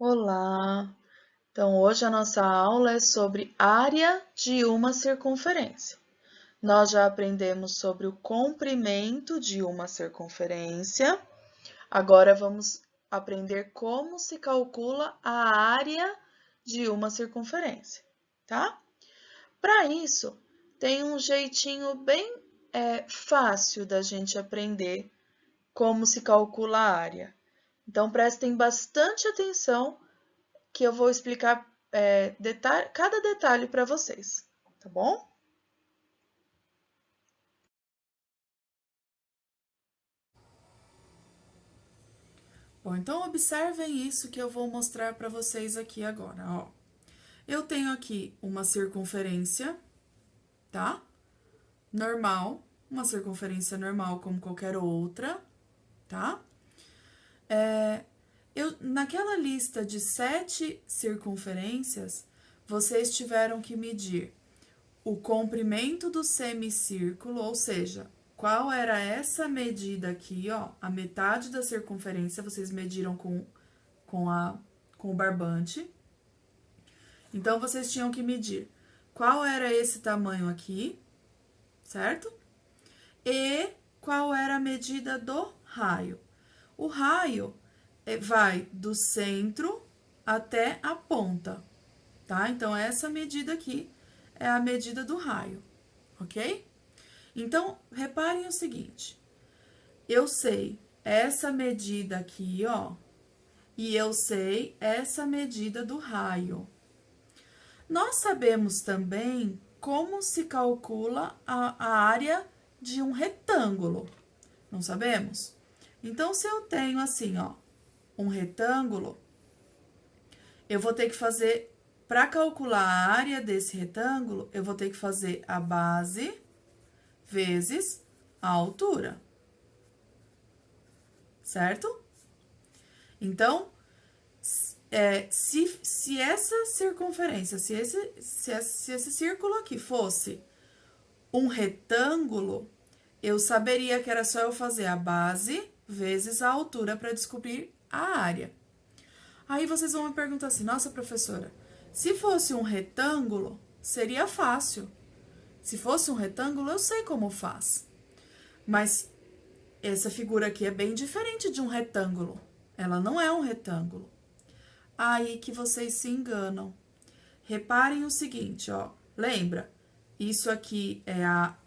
Olá! Então, hoje a nossa aula é sobre área de uma circunferência. Nós já aprendemos sobre o comprimento de uma circunferência. Agora vamos aprender como se calcula a área de uma circunferência, tá? Para isso, tem um jeitinho bem fácil da gente aprender como se calcula a área. Então, prestem bastante atenção que eu vou explicar cada detalhe para vocês, tá bom? Bom, então observem isso que eu vou mostrar para vocês aqui agora, ó. Eu tenho aqui uma circunferência, tá? Normal, uma circunferência normal como qualquer outra, tá? Naquela lista de 7 circunferências, vocês tiveram que medir o comprimento do semicírculo, ou seja, qual era essa medida aqui, ó, a metade da circunferência, vocês mediram com o barbante. Então, vocês tinham que medir qual era esse tamanho aqui, certo? E qual era a medida do raio. O raio vai do centro até a ponta, tá? Então, essa medida aqui é a medida do raio, ok? Então, reparem o seguinte, eu sei essa medida aqui, ó, e eu sei essa medida do raio. Nós sabemos também como se calcula a área de um retângulo, não sabemos? Então, se eu tenho assim, ó, um retângulo, eu vou ter que fazer, para calcular a área desse retângulo, eu vou ter que fazer a base vezes a altura, certo? Então, se essa circunferência, se esse círculo aqui fosse um retângulo, eu saberia que era só eu fazer a base vezes a altura para descobrir a área. Aí vocês vão me perguntar assim, nossa, professora, se fosse um retângulo, seria fácil. Se fosse um retângulo, eu sei como faz. Mas essa figura aqui é bem diferente de um retângulo. Ela não é um retângulo. Aí que vocês se enganam. Reparem o seguinte, ó. Lembra? Isso aqui é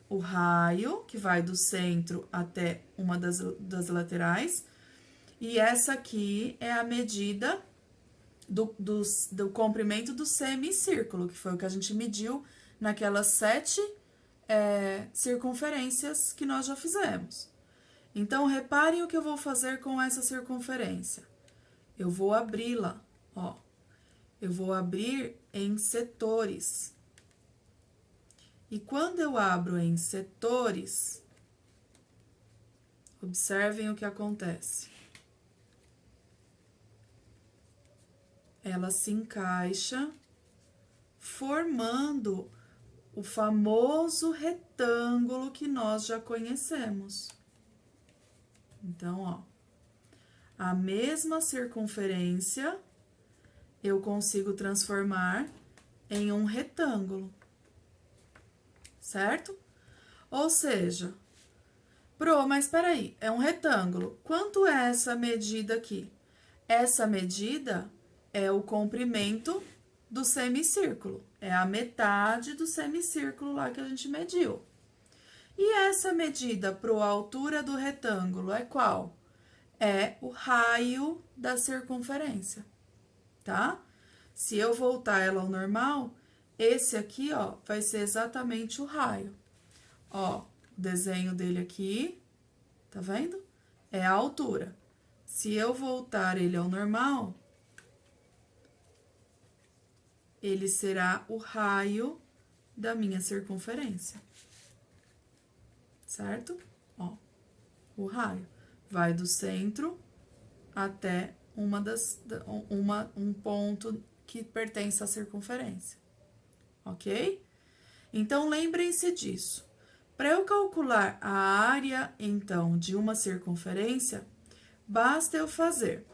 o raio, que vai do centro até uma das laterais. E essa aqui é a medida do comprimento do semicírculo, que foi o que a gente mediu naquelas 7 circunferências que nós já fizemos. Então, reparem o que eu vou fazer com essa circunferência. Eu vou abri-la, ó. Eu vou abrir em setores. E quando eu abro em setores, observem o que acontece. Ela se encaixa, formando o famoso retângulo que nós já conhecemos. Então, ó, a mesma circunferência eu consigo transformar em um retângulo, certo? Ou seja, mas peraí, é um retângulo. Quanto é essa medida aqui? Essa medida é o comprimento do semicírculo, é a metade do semicírculo lá que a gente mediu. E essa medida para a altura do retângulo é qual? É o raio da circunferência, tá? Se eu voltar ela ao normal, esse aqui, ó, vai ser exatamente o raio. Ó, o desenho dele aqui, tá vendo? É a altura. Se eu voltar ele ao normal, ele será o raio da minha circunferência. Certo? Ó, o raio vai do centro até um ponto que pertence à circunferência. Ok? Então, lembrem-se disso. Para eu calcular a área, então, de uma circunferência, basta eu fazer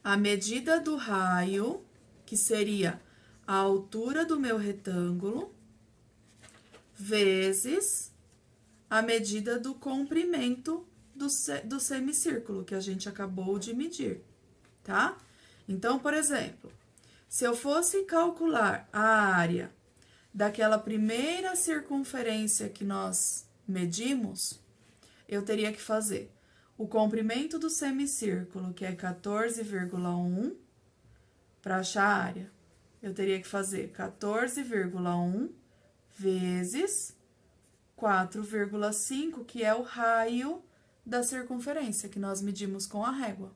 a medida do raio, que seria a altura do meu retângulo, vezes a medida do comprimento do semicírculo, que a gente acabou de medir, tá? Então, por exemplo, se eu fosse calcular a área daquela primeira circunferência que nós medimos, eu teria que fazer o comprimento do semicírculo, que é 14,1, para achar a área. Eu teria que fazer 14,1 vezes 4,5, que é o raio da circunferência que nós medimos com a régua,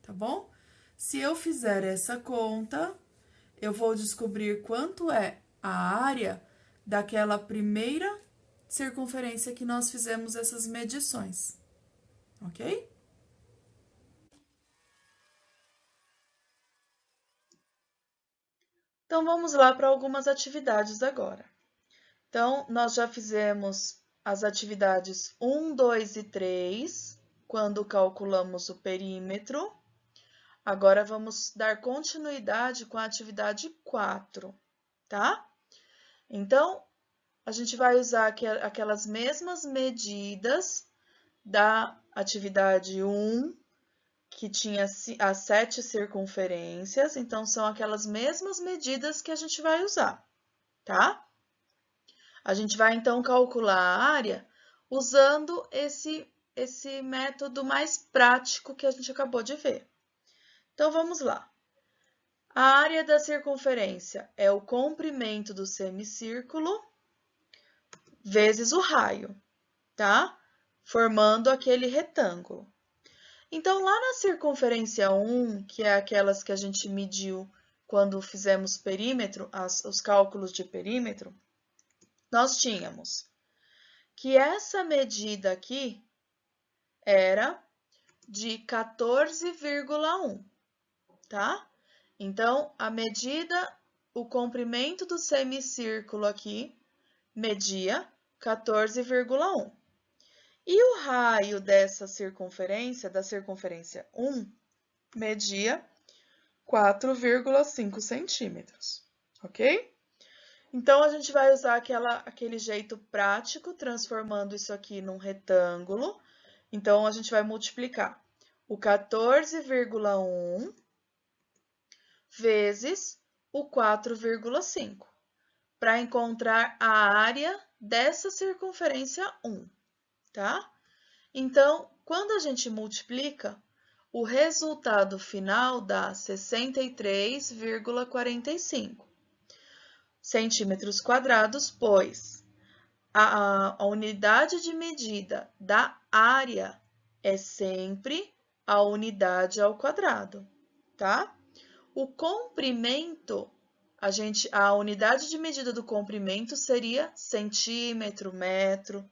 tá bom? Se eu fizer essa conta, eu vou descobrir quanto é a área daquela primeira circunferência que nós fizemos essas medições, ok? Então, vamos lá para algumas atividades agora. Então, nós já fizemos as atividades 1, 2 e 3, quando calculamos o perímetro. Agora, vamos dar continuidade com a atividade 4, tá? Então, a gente vai usar aquelas mesmas medidas da atividade 1, que tinha as 7 circunferências, então são aquelas mesmas medidas que a gente vai usar, tá? A gente vai então calcular a área usando esse método mais prático que a gente acabou de ver. Então vamos lá. A área da circunferência é o comprimento do semicírculo vezes o raio, tá? Formando aquele retângulo. Então, lá na circunferência 1, que é aquelas que a gente mediu quando fizemos perímetro, os cálculos de perímetro, nós tínhamos que essa medida aqui era de 14,1, tá? Então, a medida, o comprimento do semicírculo aqui media 14,1. E o raio dessa circunferência, da circunferência 1, media 4,5 centímetros, ok? Então, a gente vai usar aquele jeito prático, transformando isso aqui num retângulo. Então, a gente vai multiplicar o 14,1 vezes o 4,5, para encontrar a área dessa circunferência 1, tá? Então, quando a gente multiplica, o resultado final dá 63,45 centímetros quadrados, pois a unidade de medida da área é sempre a unidade ao quadrado, tá? O comprimento, a unidade de medida do comprimento seria centímetro, metro.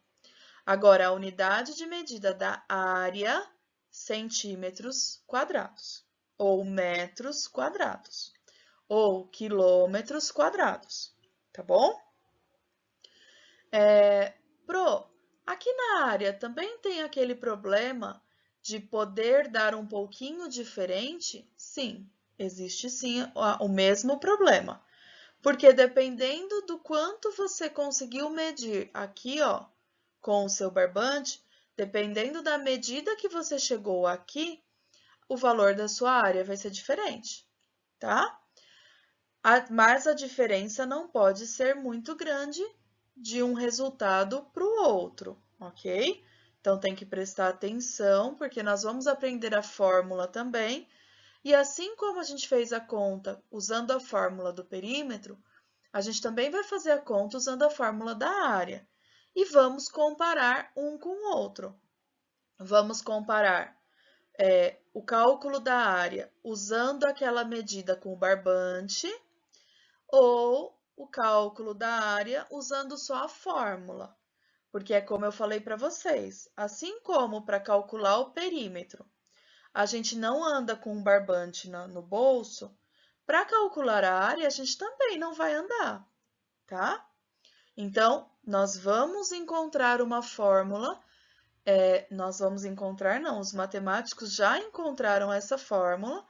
Agora, a unidade de medida da área, centímetros quadrados, ou metros quadrados, ou quilômetros quadrados, tá bom? Aqui na área também tem aquele problema de poder dar um pouquinho diferente? Sim, existe sim o mesmo problema. Porque dependendo do quanto você conseguiu medir aqui, ó, com o seu barbante, dependendo da medida que você chegou aqui, o valor da sua área vai ser diferente, tá? Mas a diferença não pode ser muito grande de um resultado para o outro, ok? Então, tem que prestar atenção, porque nós vamos aprender a fórmula também. E assim como a gente fez a conta usando a fórmula do perímetro, a gente também vai fazer a conta usando a fórmula da área. E vamos comparar um com o outro. Vamos comparar o cálculo da área usando aquela medida com o barbante ou o cálculo da área usando só a fórmula. Porque é como eu falei para vocês, assim como para calcular o perímetro, a gente não anda com um barbante no bolso, para calcular a área a gente também não vai andar, tá? Então, nós vamos encontrar uma fórmula, os matemáticos já encontraram essa fórmula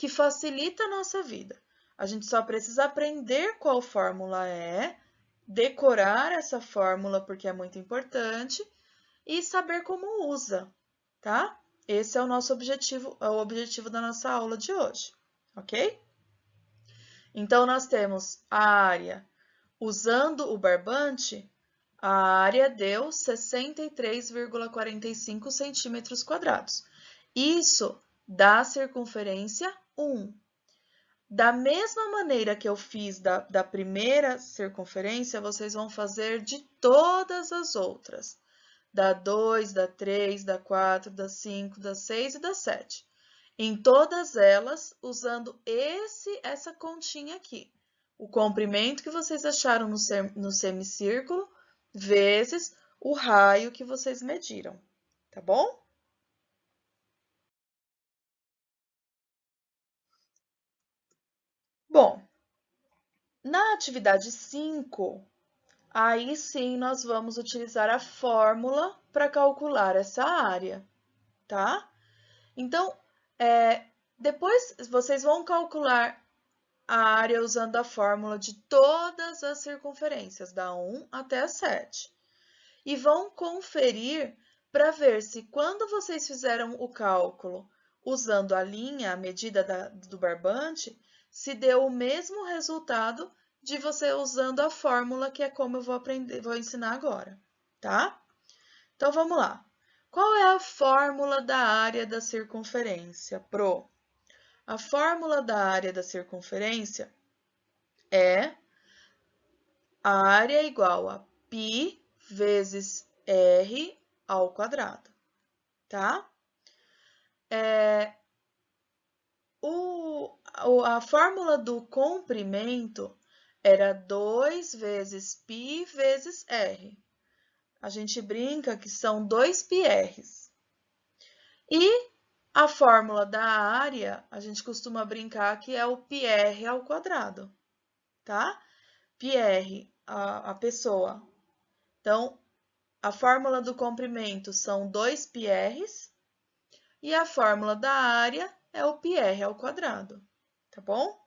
que facilita a nossa vida. A gente só precisa aprender qual fórmula é, decorar essa fórmula porque é muito importante e saber como usa, tá? Esse é o nosso objetivo, é o objetivo da nossa aula de hoje, ok? Então, nós temos a área usando o barbante, a área deu 63,45 centímetros quadrados. Isso dá circunferência 1. Da mesma maneira que eu fiz da primeira circunferência, vocês vão fazer de todas as outras. Da 2, da 3, da 4, da 5, da 6 e da 7. Em todas elas, usando essa continha aqui. O comprimento que vocês acharam no semicírculo, vezes o raio que vocês mediram, tá bom? Bom, na atividade 5, aí sim nós vamos utilizar a fórmula para calcular essa área, tá? Então, depois vocês vão calcular a área usando a fórmula de todas as circunferências, da 1 até a 7. E vão conferir para ver se quando vocês fizeram o cálculo usando a linha, a medida do barbante, se deu o mesmo resultado de você usando a fórmula, que é como eu vou ensinar agora, tá? Então, vamos lá. Qual é a fórmula da área da circunferência, Pro? A fórmula da área da circunferência é a área igual a π vezes r ao quadrado, tá? A fórmula do comprimento era 2 vezes π vezes r. A gente brinca que são 2 πr's. E a fórmula da área, a gente costuma brincar que é o πr ao quadrado, tá? πr, a pessoa. Então, a fórmula do comprimento são 2 πr's e a fórmula da área é o πr ao quadrado, tá bom?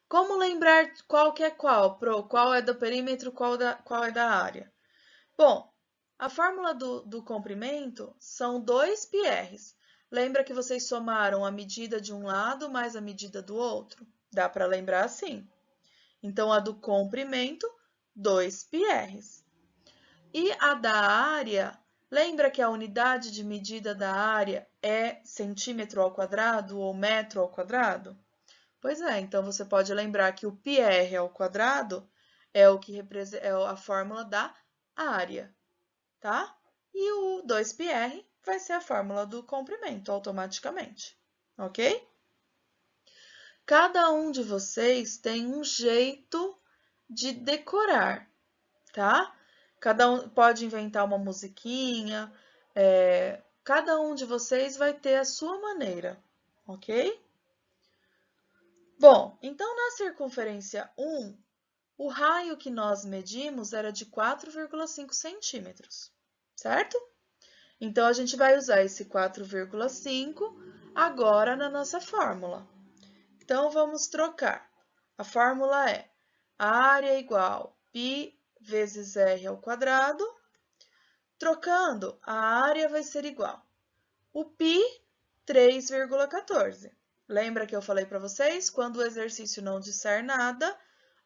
Como lembrar qual que é qual, Pro? Qual é do perímetro, qual é da área? Bom, a fórmula do comprimento são 2 πr's. Lembra que vocês somaram a medida de um lado mais a medida do outro? Dá para lembrar assim. Então, a do comprimento, 2 πr's. E a da área, lembra que a unidade de medida da área é centímetro ao quadrado ou metro ao quadrado? Pois é, então você pode lembrar que o πr ao quadrado é a fórmula da área, tá? E o 2πr vai ser a fórmula do comprimento automaticamente, ok? Cada um de vocês tem um jeito de decorar, tá? Cada um pode inventar uma musiquinha, cada um de vocês vai ter a sua maneira, ok? Bom, então na circunferência 1, o raio que nós medimos era de 4,5 centímetros, certo? Então, a gente vai usar esse 4,5 agora na nossa fórmula. Então, vamos trocar. A fórmula é a área igual π vezes r ao quadrado. Trocando, a área vai ser igual. O π, 3,14. Lembra que eu falei para vocês? Quando o exercício não disser nada,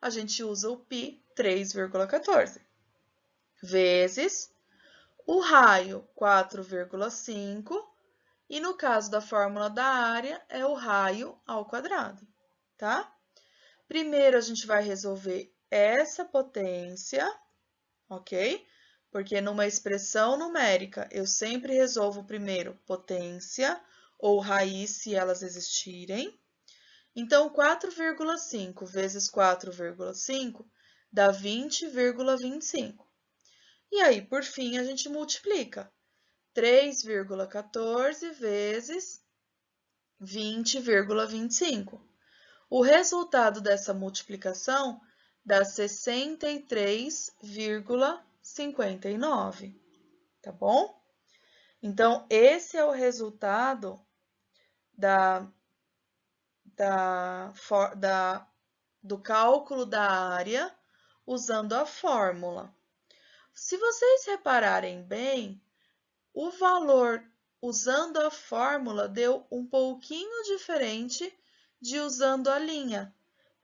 a gente usa o π, 3,14. Vezes o raio, 4,5. E no caso da fórmula da área, é o raio ao quadrado, tá? Primeiro, a gente vai resolver essa potência, ok? Porque numa expressão numérica, eu sempre resolvo primeiro potência ou raiz, se elas existirem. Então, 4,5 vezes 4,5 dá 20,25. E aí, por fim, a gente multiplica. 3,14 vezes 20,25. O resultado dessa multiplicação dá 63,59, tá bom? Então, esse é o resultado do cálculo da área usando a fórmula. Se vocês repararem bem, o valor usando a fórmula deu um pouquinho diferente de usando a linha,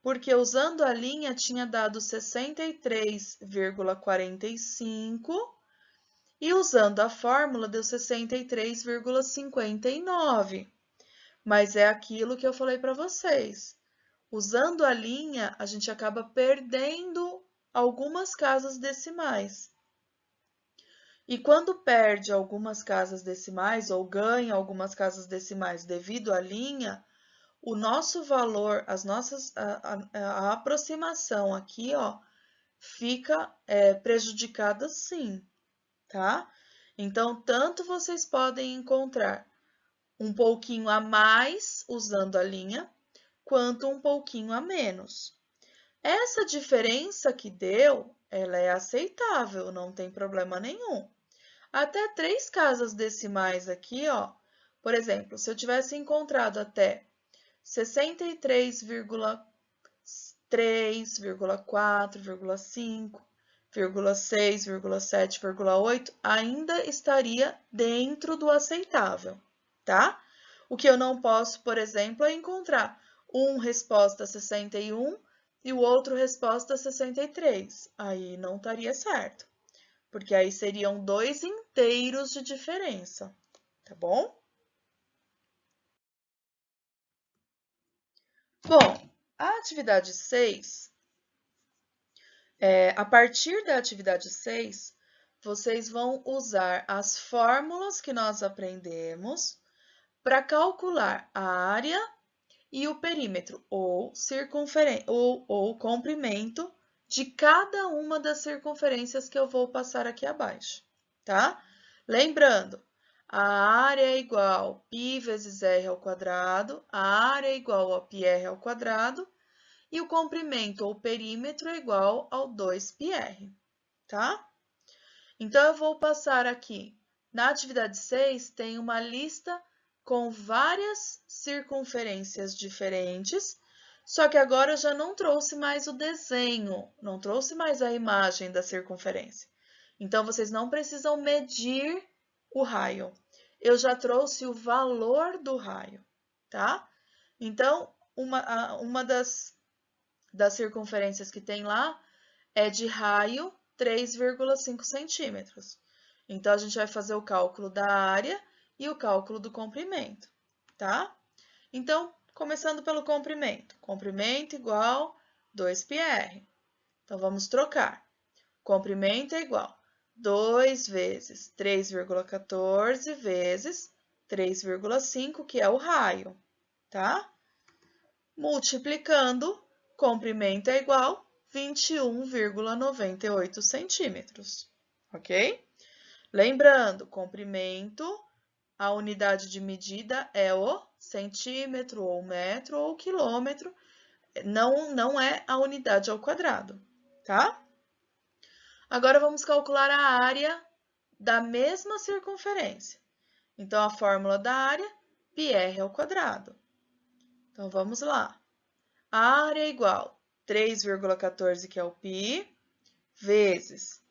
porque usando a linha tinha dado 63,45 e usando a fórmula deu 63,59. Mas é aquilo que eu falei para vocês. Usando a linha, a gente acaba perdendo algumas casas decimais. E quando perde algumas casas decimais ou ganha algumas casas decimais devido à linha, o nosso valor, a aproximação aqui, ó, fica prejudicada sim, tá? Então, tanto vocês podem encontrar um pouquinho a mais usando a linha, quanto um pouquinho a menos. Essa diferença que deu, ela é aceitável, não tem problema nenhum. Até 3 casas decimais aqui, ó. Por exemplo, se eu tivesse encontrado até 63,3,4,5,6,7,8 ainda estaria dentro do aceitável, tá? O que eu não posso, por exemplo, é encontrar um resposta 61 e o outro resposta 63. Aí não estaria certo, porque aí seriam 2 inteiros de diferença, tá bom? Bom, a atividade 6, a partir da atividade 6, vocês vão usar as fórmulas que nós aprendemos para calcular a área e o perímetro, ou circunferência, ou comprimento de cada uma das circunferências que eu vou passar aqui abaixo, tá? Lembrando, a área é igual a π vezes r ao quadrado, a área é igual a πr ao quadrado, e o comprimento ou perímetro é igual ao 2πr, tá? Então, eu vou passar aqui. Na atividade 6, tem uma lista com várias circunferências diferentes, só que agora eu já não trouxe mais o desenho, não trouxe mais a imagem da circunferência. Então, vocês não precisam medir o raio. Eu já trouxe o valor do raio, tá? Então, uma das circunferências que tem lá é de raio 3,5 centímetros. Então, a gente vai fazer o cálculo da área e o cálculo do comprimento, tá? Então, começando pelo comprimento. Comprimento igual 2πr. Então, vamos trocar. Comprimento é igual 2 vezes 3,14 vezes 3,5, que é o raio, tá? Multiplicando, comprimento é igual 21,98 centímetros, ok? Lembrando, comprimento, a unidade de medida é o centímetro, ou metro, ou quilômetro, não é a unidade ao quadrado, tá? Agora, vamos calcular a área da mesma circunferência. Então, a fórmula da área, πr ao quadrado. Então, vamos lá. A área é igual a 3,14, que é o π, vezes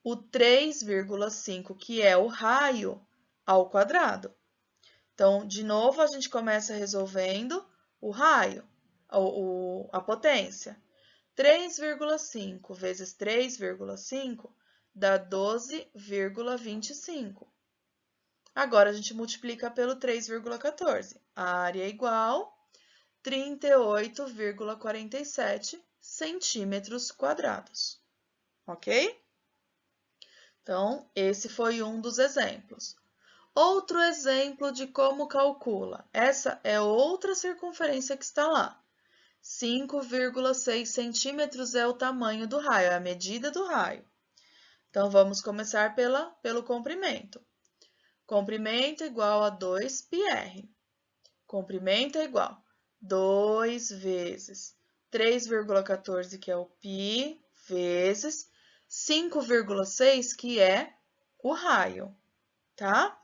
o 3,5, que é o raio, ao quadrado. Então, de novo, a gente começa resolvendo o raio, a potência. 3,5 vezes 3,5 dá 12,25. Agora, a gente multiplica pelo 3,14. A área é igual a 38,47 centímetros quadrados, ok? Então, esse foi um dos exemplos. Outro exemplo de como calcula. Essa é outra circunferência que está lá. 5,6 centímetros é o tamanho do raio, é a medida do raio. Então, vamos começar pelo comprimento. Comprimento igual a 2πr. Comprimento é igual a 2 vezes 3,14, que é o π, vezes 5,6, que é o raio, tá?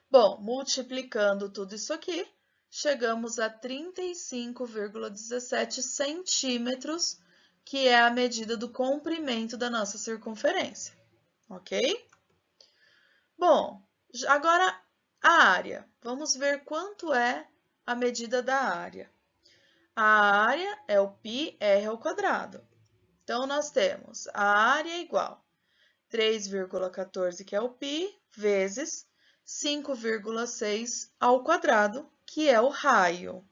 Bom, multiplicando tudo isso aqui, chegamos a 35,17 centímetros, que é a medida do comprimento da nossa circunferência, ok? Bom, agora a área. Vamos ver quanto é a medida da área. A área é o πr ao quadrado. Então, nós temos a área igual 3,14, que é o π, vezes 5,6 ao quadrado, que é o raio.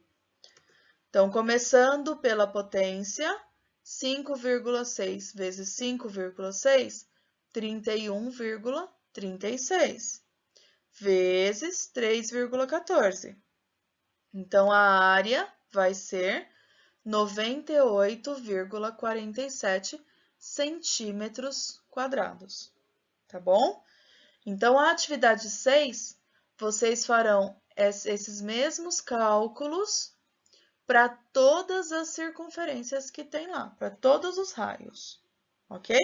Então, começando pela potência, 5,6 vezes 5,6, 31,36, vezes 3,14. Então, a área vai ser 98,47 centímetros quadrados, tá bom? Então, a atividade 6, vocês farão esses mesmos cálculos para todas as circunferências que tem lá, para todos os raios, ok?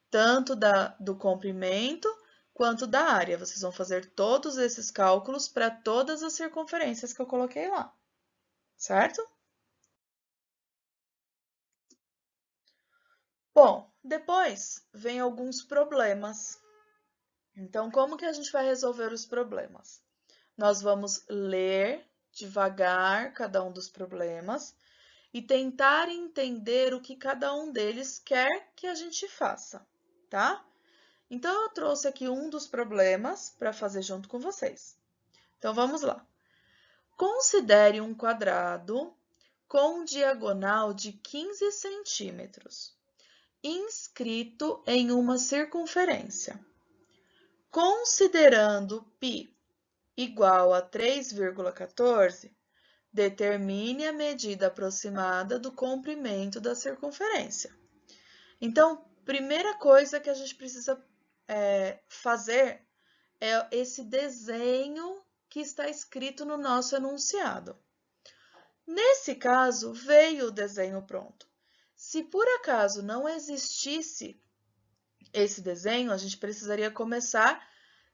Tanto do comprimento quanto da área. Vocês vão fazer todos esses cálculos para todas as circunferências que eu coloquei lá, certo? Bom, depois vem alguns problemas. Então, como que a gente vai resolver os problemas? Nós vamos ler devagar cada um dos problemas e tentar entender o que cada um deles quer que a gente faça, tá? Então, eu trouxe aqui um dos problemas para fazer junto com vocês. Então, vamos lá. Considere um quadrado com diagonal de 15 centímetros, inscrito em uma circunferência. Considerando π igual a 3,14, determine a medida aproximada do comprimento da circunferência. Então, primeira coisa que a gente precisa fazer é esse desenho que está escrito no nosso enunciado. Nesse caso, veio o desenho pronto. Se por acaso não existisse esse desenho, a gente precisaria começar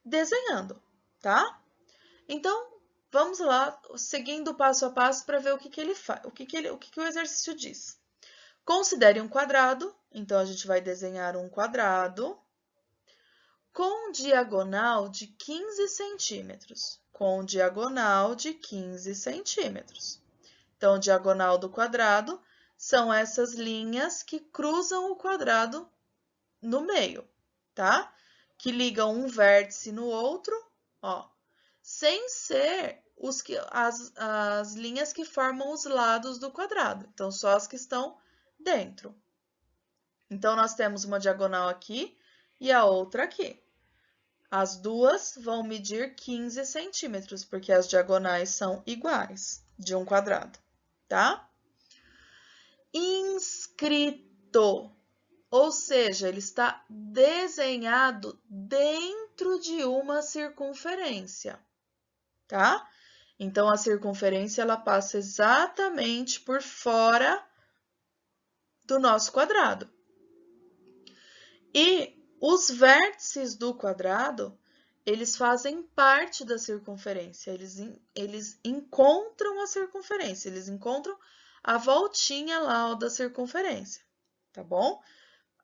desenhando, tá? Então, vamos lá, seguindo passo a passo para ver o que ele faz, o que o exercício diz. Considere um quadrado, então a gente vai desenhar um quadrado com diagonal de 15 centímetros, com diagonal de 15 centímetros. Então, diagonal do quadrado são essas linhas que cruzam o quadrado no meio, tá? Que ligam um vértice no outro, ó, sem ser as linhas que formam os lados do quadrado. Então, só as que estão dentro. Então, nós temos uma diagonal aqui e a outra aqui. As duas vão medir 15 centímetros, porque as diagonais são iguais de um quadrado, tá? Inscrito, ou seja, ele está desenhado dentro de uma circunferência, tá? Então, a circunferência ela passa exatamente por fora do nosso quadrado. E os vértices do quadrado, eles fazem parte da circunferência, eles encontram a circunferência, eles encontram a voltinha lá da circunferência, tá bom?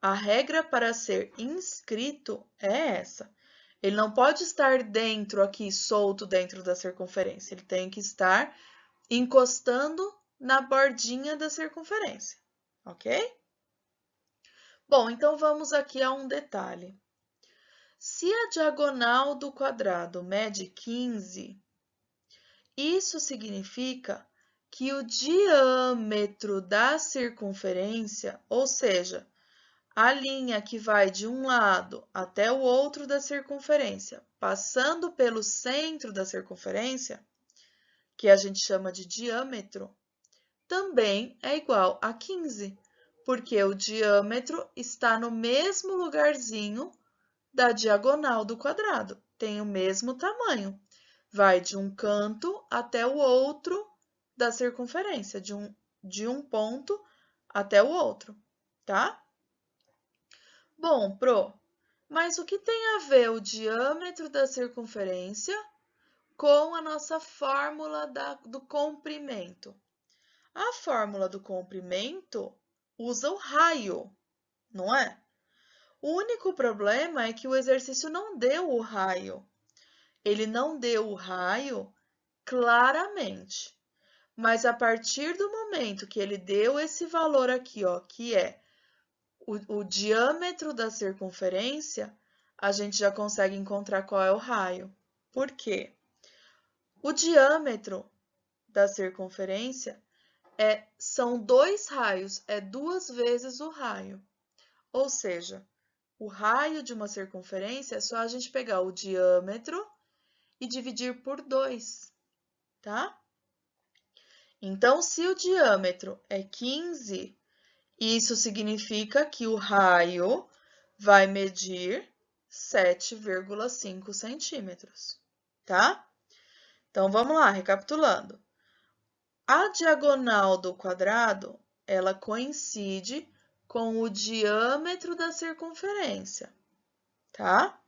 A regra para ser inscrito é essa. Ele não pode estar dentro aqui, solto dentro da circunferência, ele tem que estar encostando na bordinha da circunferência, ok? Bom, então vamos aqui a um detalhe. Se a diagonal do quadrado mede 15, isso significa que o diâmetro da circunferência, ou seja, a linha que vai de um lado até o outro da circunferência, passando pelo centro da circunferência, que a gente chama de diâmetro, também é igual a 15, porque o diâmetro está no mesmo lugarzinho da diagonal do quadrado, tem o mesmo tamanho. Vai de um canto até o outro da circunferência, de um ponto até o outro, tá? Bom, mas o que tem a ver o diâmetro da circunferência com a nossa fórmula do comprimento. A fórmula do comprimento usa o raio, não é? O único problema é que o exercício não deu o raio. Ele não deu o raio claramente. Mas a partir do momento que ele deu esse valor aqui, ó, que é o diâmetro da circunferência, a gente já consegue encontrar qual é o raio. Por quê? O diâmetro da circunferência são 2 raios, é 2 vezes o raio. Ou seja, o raio de uma circunferência é só a gente pegar o diâmetro e dividir por 2, tá? Então, se o diâmetro é 15, isso significa que o raio vai medir 7,5 centímetros, tá? Então, vamos lá, recapitulando. A diagonal do quadrado, ela coincide com o diâmetro da circunferência, tá?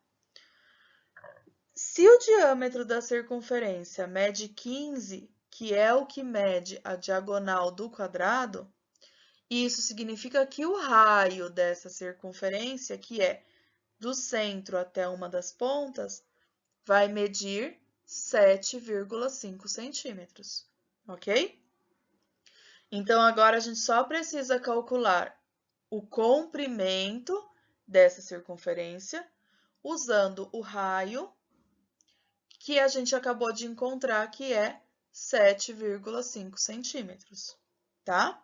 Se o diâmetro da circunferência mede 15, que é o que mede a diagonal do quadrado, isso significa que o raio dessa circunferência, que é do centro até uma das pontas, vai medir 7,5 centímetros, ok? Então, agora a gente só precisa calcular o comprimento dessa circunferência usando o raio que a gente acabou de encontrar, que é 7,5 centímetros, tá?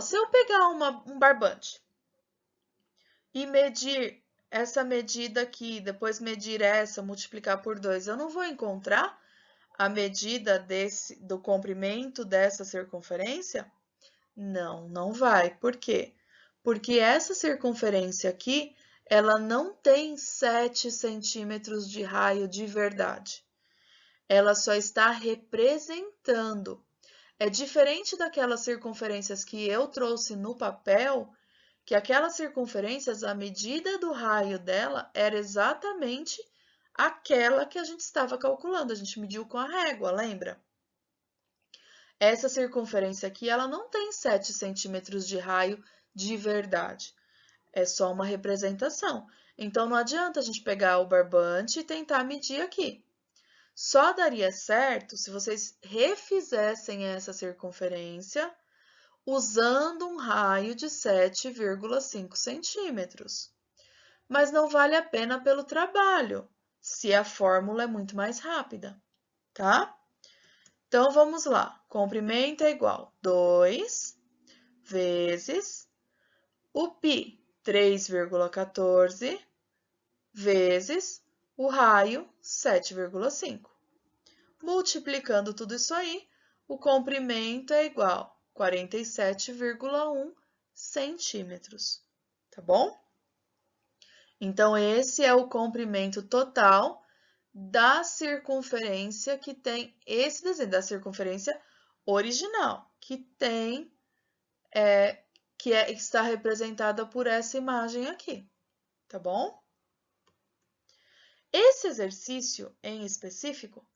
Se eu pegar um barbante e medir essa medida aqui, depois medir essa, multiplicar por 2, eu não vou encontrar a medida do comprimento dessa circunferência? Não, não vai. Por quê? Porque essa circunferência aqui, ela não tem 7 centímetros de raio de verdade. Ela só está representando. É diferente daquelas circunferências que eu trouxe no papel, que aquelas circunferências, a medida do raio dela era exatamente aquela que a gente estava calculando. A gente mediu com a régua, lembra? Essa circunferência aqui, ela não tem 7 centímetros de raio de verdade. É só uma representação. Então, não adianta a gente pegar o barbante e tentar medir aqui. Só daria certo se vocês refizessem essa circunferência usando um raio de 7,5 centímetros. Mas não vale a pena pelo trabalho, se a fórmula é muito mais rápida, tá? Então, vamos lá. Comprimento é igual a 2 vezes o π, 3,14, vezes o raio, 7,5. Multiplicando tudo isso aí, o comprimento é igual a 47,1 centímetros, tá bom? Então, esse é o comprimento total da circunferência que tem esse desenho, da circunferência original, que tem, está representada por essa imagem aqui, tá bom? Esse exercício, em específico,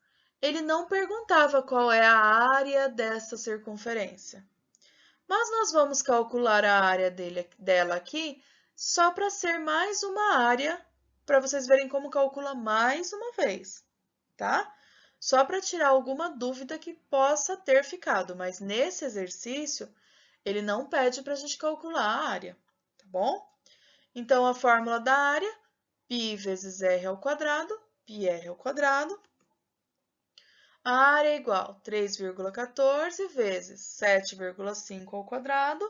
ele não perguntava qual é a área dessa circunferência. Mas nós vamos calcular a área dela aqui só para ser mais uma área, para vocês verem como calcula mais uma vez, tá? Só para tirar alguma dúvida que possa ter ficado, mas nesse exercício, ele não pede para a gente calcular a área, tá bom? Então, a fórmula da área, π vezes r ao quadrado, πr ao quadrado. A área é igual a 3,14 vezes 7,5 ao quadrado.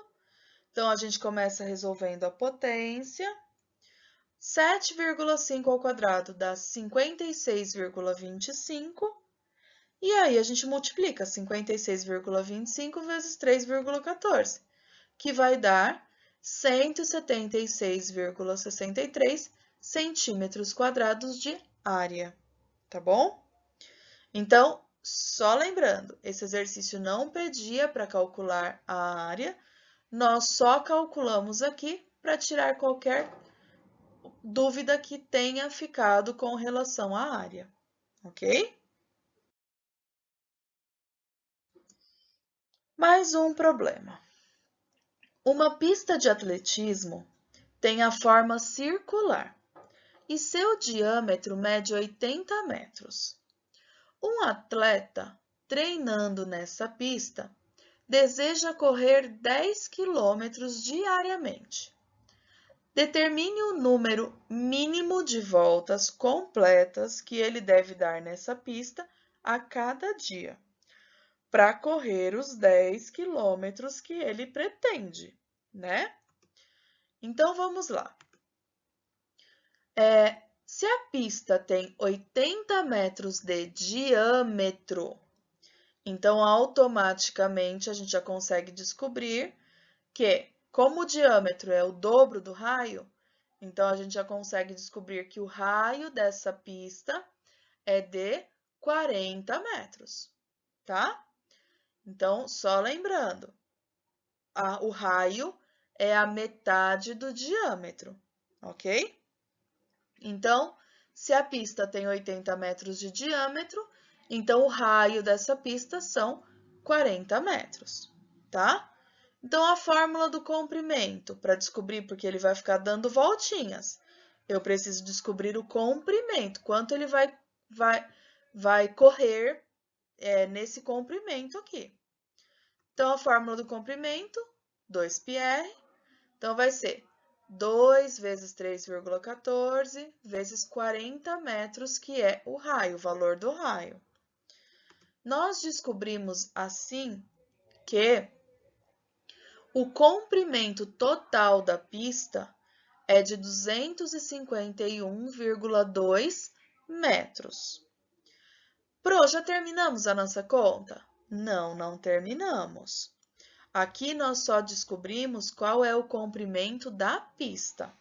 Então, a gente começa resolvendo a potência. 7,5 ao quadrado dá 56,25. E aí, a gente multiplica 56,25 vezes 3,14, que vai dar 176,63 centímetros quadrados de área, tá bom? Então, só lembrando, esse exercício não pedia para calcular a área, nós só calculamos aqui para tirar qualquer dúvida que tenha ficado com relação à área, ok? Mais um problema. Uma pista de atletismo tem a forma circular e seu diâmetro mede 80 metros. Um atleta treinando nessa pista deseja correr 10 quilômetros diariamente. Determine o número mínimo de voltas completas que ele deve dar nessa pista a cada dia, para correr os 10 quilômetros que ele pretende, né? Então, vamos lá. Se a pista tem 80 metros de diâmetro, então automaticamente a gente já consegue descobrir que, como o diâmetro é o dobro do raio, então a gente já consegue descobrir que o raio dessa pista é de 40 metros, tá? Então, só lembrando, o raio é a metade do diâmetro, ok? Então, se a pista tem 80 metros de diâmetro, então o raio dessa pista são 40 metros, tá? Então, a fórmula do comprimento, para descobrir, porque ele vai ficar dando voltinhas, eu preciso descobrir o comprimento, quanto ele vai correr nesse comprimento aqui. Então, a fórmula do comprimento, 2πr, então vai ser 2 vezes 3,14 vezes 40 metros, que é o raio, o valor do raio. Nós descobrimos assim que o comprimento total da pista é de 251,2 metros. Pro, já terminamos a nossa conta? Não, não terminamos. Aqui nós só descobrimos qual é o comprimento da pista.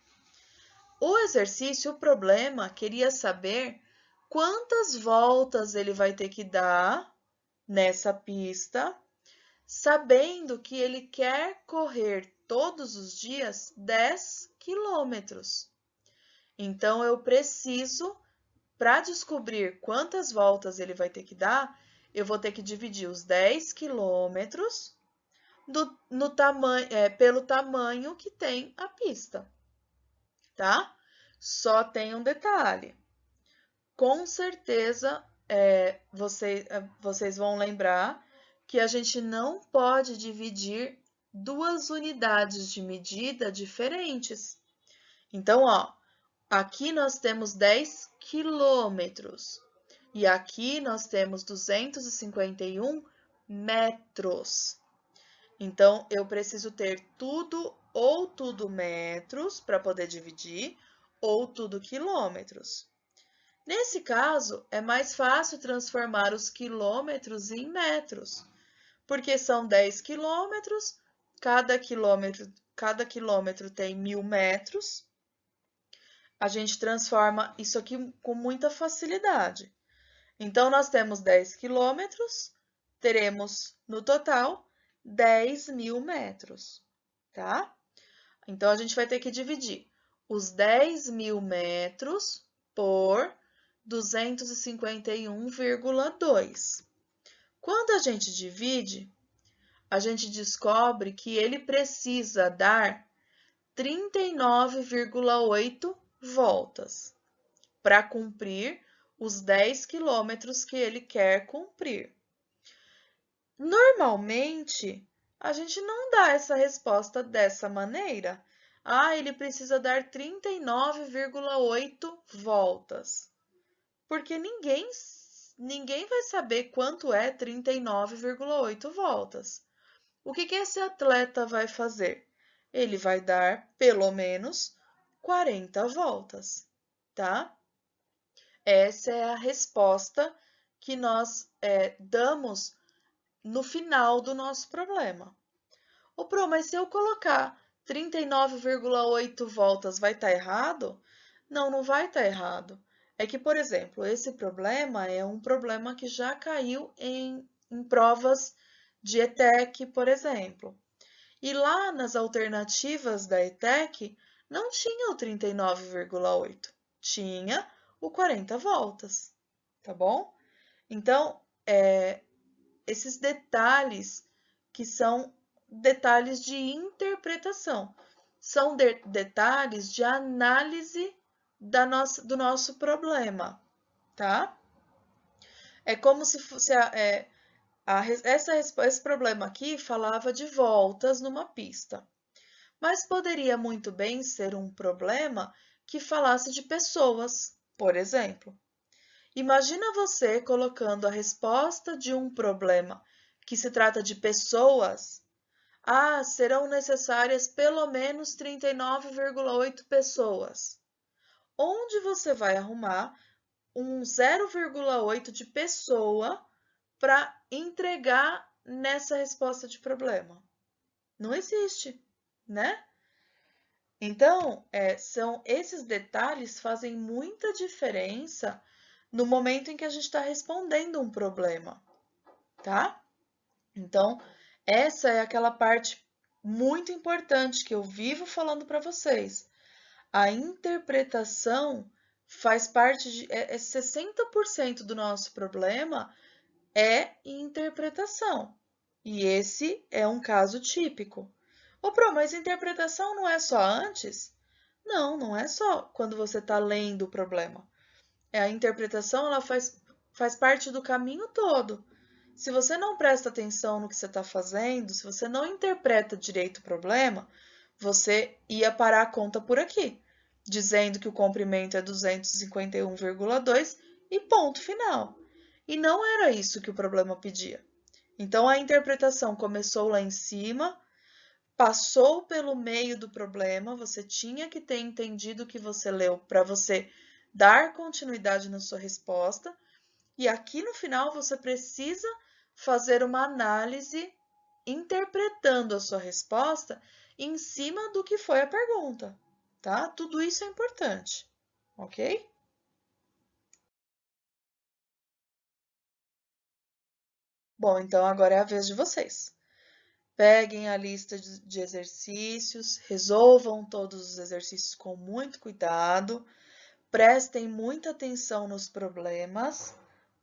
O exercício, o problema, queria saber quantas voltas ele vai ter que dar nessa pista, sabendo que ele quer correr todos os dias 10 quilômetros. Então, eu preciso, para descobrir quantas voltas ele vai ter que dar, eu vou ter que dividir os 10 quilômetros pelo tamanho que tem a pista, tá? Só tem um detalhe. Com certeza, vocês vão lembrar que a gente não pode dividir duas unidades de medida diferentes. Então, ó, aqui nós temos 10 quilômetros e aqui nós temos 251 metros. Então, eu preciso ter ou tudo metros para poder dividir, ou tudo quilômetros. Nesse caso, é mais fácil transformar os quilômetros em metros, porque são 10 quilômetros, cada quilômetro tem 1.000 metros. A gente transforma isso aqui com muita facilidade. Então, nós temos 10 quilômetros, teremos no total 10.000 metros, tá? Então, a gente vai ter que dividir os 10.000 metros por 251,2. Quando a gente divide, a gente descobre que ele precisa dar 39,8 voltas para cumprir os 10 quilômetros que ele quer cumprir. Normalmente, a gente não dá essa resposta dessa maneira. Ele precisa dar 39,8 voltas. Porque ninguém vai saber quanto é 39,8 voltas. O que esse atleta vai fazer? Ele vai dar pelo menos 40 voltas, tá? Essa é a resposta que nós damos no final do nosso problema. Pro, mas se eu colocar 39,8 voltas, vai estar errado? Não, não vai estar errado. É que, por exemplo, esse problema é um problema que já caiu em provas de ETEC, por exemplo. E lá nas alternativas da ETEC, não tinha o 39,8, tinha o 40 voltas, tá bom? Então, esses detalhes que são detalhes de interpretação, são detalhes de análise do nosso problema, tá? É como se fosse esse problema aqui falava de voltas numa pista, mas poderia muito bem ser um problema que falasse de pessoas, por exemplo. Imagina você colocando a resposta de um problema que se trata de pessoas. Serão necessárias pelo menos 39,8 pessoas. Onde você vai arrumar um 0,8 de pessoa para entregar nessa resposta de problema? Não existe, né? Então, são esses detalhes fazem muita diferença no momento em que a gente está respondendo um problema, tá? Então, essa é aquela parte muito importante que eu vivo falando para vocês. A interpretação faz parte de 60% do nosso problema é interpretação. E esse é um caso típico. Mas interpretação não é só antes? Não, não é só quando você está lendo o problema. A interpretação ela faz parte do caminho todo. Se você não presta atenção no que você está fazendo, se você não interpreta direito o problema, você ia parar a conta por aqui, dizendo que o comprimento é 251,2 e ponto final. E não era isso que o problema pedia. Então a interpretação começou lá em cima, passou pelo meio do problema, você tinha que ter entendido o que você leu para você dar continuidade na sua resposta, e aqui no final você precisa fazer uma análise interpretando a sua resposta em cima do que foi a pergunta, tá? Tudo isso é importante, ok? Bom, então agora é a vez de vocês. Peguem a lista de exercícios, resolvam todos os exercícios com muito cuidado, prestem muita atenção nos problemas,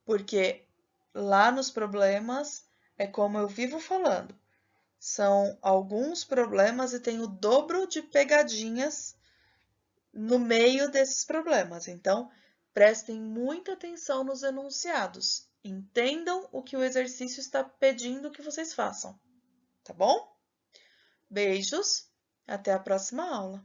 porque lá nos problemas é como eu vivo falando, são alguns problemas e tem o dobro de pegadinhas no meio desses problemas. Então, prestem muita atenção nos enunciados. Entendam o que o exercício está pedindo que vocês façam, tá bom? Beijos, até a próxima aula.